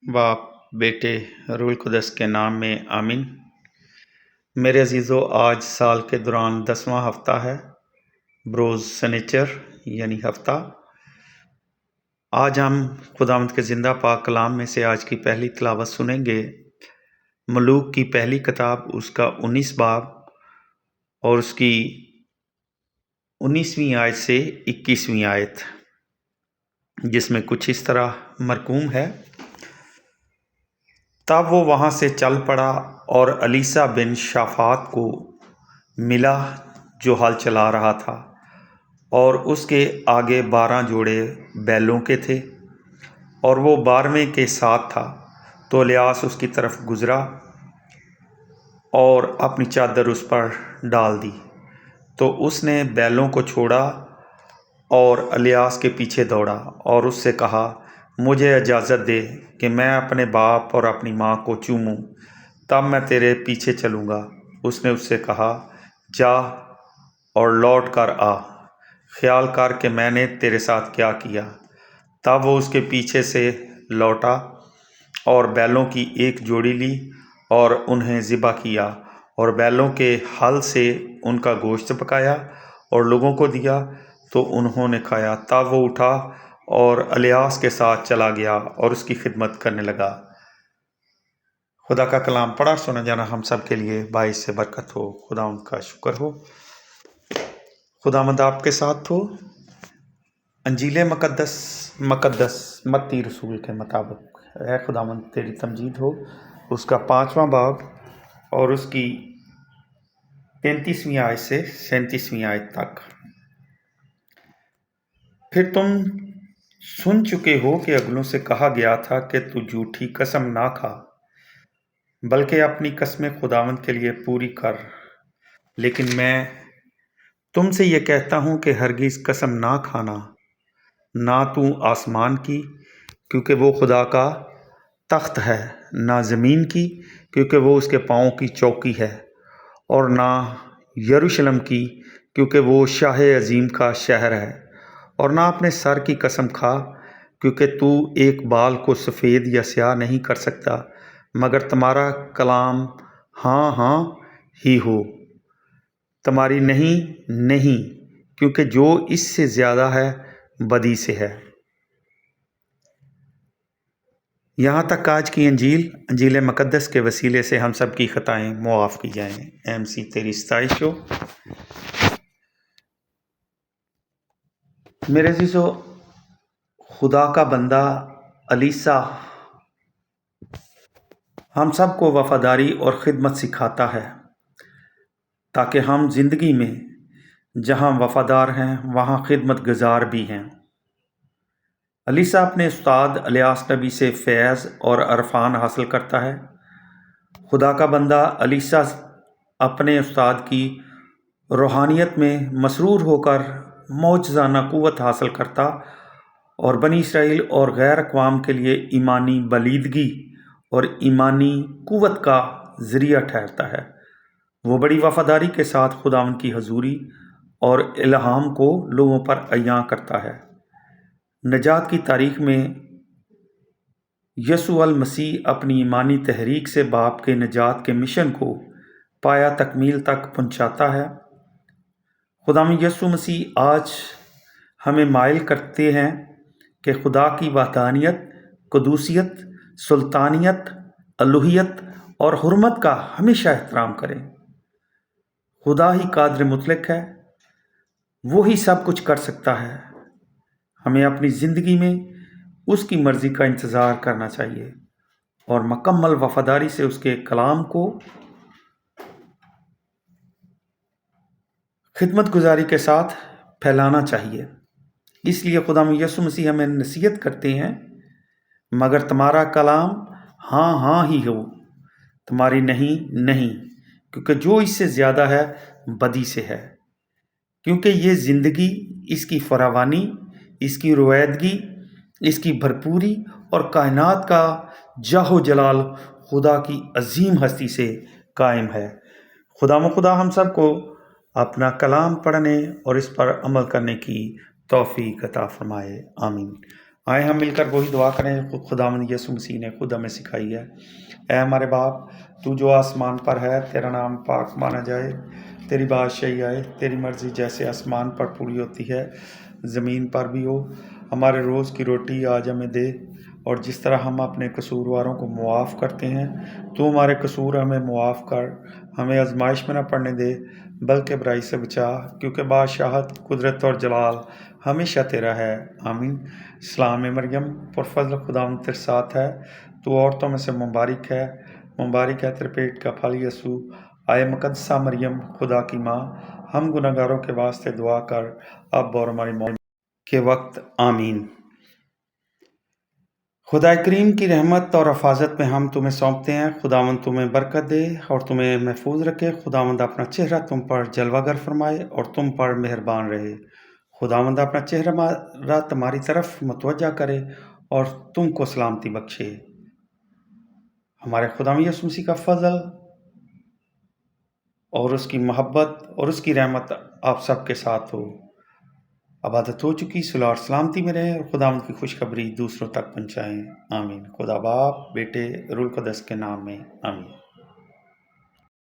बाप बेटे रूहुल कुद्दस के नाम में आमीन। मेरे अजीज़ों, आज साल के दौरान 10वां हफ़्ता है, बरोज़ सनीचर यानी हफ़्ता। आज हम खुदावंद के ज़िंदा पाक कलाम में से आज की पहली तिलावत सुनेंगे। मलूक की पहली किताब उसका 19 बाब और उसकी 19वीं आयत से 21वीं आयत, जिसमें कुछ इस तरह मरकूम है। तब वो वहाँ से चल पड़ा और अलीसा बिन शाफात को मिला जो हल चला रहा था, और उसके आगे 12 जोड़े बैलों के थे और वो 12वें के साथ था। तो इलियास उसकी तरफ गुजरा और अपनी चादर उस पर डाल दी। तो उसने बैलों को छोड़ा और इलियास के पीछे दौड़ा और उससे कहा, मुझे इजाज़त दे कि मैं अपने बाप और अपनी माँ को चूमूं, तब मैं तेरे पीछे चलूँगा। उसने उससे कहा, जा और लौट कर आ, ख्याल कर कि मैंने तेरे साथ क्या किया। तब वो उसके पीछे से लौटा और बैलों की एक जोड़ी ली और उन्हें ज़िबा किया और बैलों के हल से उनका गोश्त पकाया और लोगों को दिया, तो उन्होंने खाया। तब वो उठा और इलियास के साथ चला गया और उसकी खिदमत करने लगा। खुदा का कलाम पढ़ा सुना जाना हम सब के लिए बाइस से बरकत हो। खुदा उनका शुक्र हो। खुदावंद आपके साथ हो। अंजील मुकद्दस मत्ती रसूल के मुताबिक है खुदावंद तेरी तमजीद हो। उसका 5वां बाब और उसकी 33वीं आयत से 37वीं आयत तक। फिर तुम सुन चुके हो कि अगलों से कहा गया था कि तू झूठी कसम ना खा, बल्कि अपनी कसमें खुदावंद के लिए पूरी कर। लेकिन मैं तुमसे ये कहता हूँ कि हरगिज़ कसम ना खाना, ना तू आसमान की, क्योंकि वो खुदा का तख्त है, ना ज़मीन की, क्योंकि वो उसके पाँव की चौकी है, और ना यरूशलेम की, क्योंकि वो शाह अजीम का शहर है। और ना अपने सर की कसम खा, क्योंकि तू एक बाल को सफ़ेद या स्याह नहीं कर सकता, मगर तुम्हारा कलाम हाँ हाँ ही हो, तुम्हारी नहीं नहीं, क्योंकि जो इससे ज़्यादा है बदी से है। यहाँ तक आज की अंजील मुकद्दस के वसीले से हम सब की ख़ताएँ मुआफ़ की जाएँ। MC तेरी सताइश हो। मेरे अज़ीज़ों, खुदा का बंदा अलीसा हम सब को वफ़ादारी और ख़िदमत सिखाता है, ताकि हम ज़िंदगी में जहाँ वफ़ादार हैं वहाँ ख़िदमत गुज़ार भी हैं। अलीसा अपने उस्ताद इलियास नबी से फैज़ और अरफ़ान हासिल करता है। खुदा का बंदा अलीसा अपने उस्ताद की रूहानियत में मसरूर होकर मौजज़ाना क़ुव्वत हासिल करता और बनी इसराइल और गैर अक़वाम के लिए ईमानी बलीदगी और ईमानी क़ुव्वत का ज़रिया ठहरता है। वो बड़ी वफ़ादारी के साथ खुदावंद की हज़ूरी और इल्हाम को लोगों पर अयां करता है। नजात की तारीख़ में यसू अल मसीह अपनी ईमानी तहरीक से बाप के नजात के मिशन को पाया तकमील तक पहुँचाता है। खुदावंद यसू मसीह आज हमें माइल करते हैं कि खुदा की वहदानियत, क़ुदूसियत, सुल्तानियत, अलूहियत और हुर्मत का हमेशा एहतराम करें। खुदा ही कादिर मुतलक है, वो ही सब कुछ कर सकता है। हमें अपनी ज़िंदगी में उसकी मर्ज़ी का इंतज़ार करना चाहिए और मुकम्मल वफ़ादारी से उसके कलाम को खिदमत गुजारी के साथ फैलाना चाहिए। इसलिए खुदावंद यसू मसीह हमें नसीहत करते हैं, मगर तुम्हारा कलाम हाँ हाँ ही हो, तुम्हारी नहीं नहीं, क्योंकि जो इससे ज़्यादा है बदी से है। क्योंकि ये ज़िंदगी, इसकी फरावानी, इसकी रोएदगी, इसकी भरपूरी और कायनात का जाहो जलाल खुदा की अजीम हस्ती से कायम है। खुदा हम सब को अपना कलाम पढ़ने और इस पर अमल करने की तौफीक अता फरमाए। आमीन। آئے ہم مل کر وہی دعا کریں جو خداوند یسوع مسیح نے خود ہمیں سکھائی ہے۔ اے ہمارے باپ، تو جو آسمان پر ہے، تیرا نام پاک مانا جائے، تیری بادشاہی آئے، تیری مرضی جیسے آسمان پر پوری ہوتی ہے زمین پر بھی ہو۔ ہمارے روز کی روٹی آج ہمیں دے، اور جس طرح ہم اپنے قصورواروں کو معاف کرتے ہیں تو ہمارے قصور ہمیں معاف کر، ہمیں آزمائش میں نہ پڑنے دے بلکہ برائی سے بچا، کیونکہ بادشاہت، قدرت اور جلال ہمیشہ تیرا ہے، آمین۔ سلام مریم، پرفضل خداوند تیرے ساتھ ہے، تو عورتوں میں سے مبارک ہے تیرے پیٹ کا پھل یسوع۔ آئے مقدسہ مریم، خدا کی ماں، ہم گناہگاروں کے واسطے دعا کر، اب اور ہماری موت کے وقت، آمین۔ خدا کریم کی رحمت اور حفاظت میں ہم تمہیں سونپتے ہیں۔ خداوند تمہیں برکت دے اور تمہیں محفوظ رکھے۔ خداوند اپنا چہرہ تم پر جلوہ گر فرمائے اور تم پر مہربان رہے۔ خداوند اپنا چہرہ تمہاری طرف متوجہ کرے اور تم کو سلامتی بخشے۔ ہمارے خداوند یسوع مسیح کا فضل اور اس کی محبت اور اس کی رحمت آپ سب کے ساتھ ہو۔ عبادت ہو چکی، صلح اور سلامتی میں رہیں اور خداوند کی خوشخبری دوسروں تک پہنچائیں، آمین۔ خدا باپ، بیٹے، روح القدس کے نام میں، آمین۔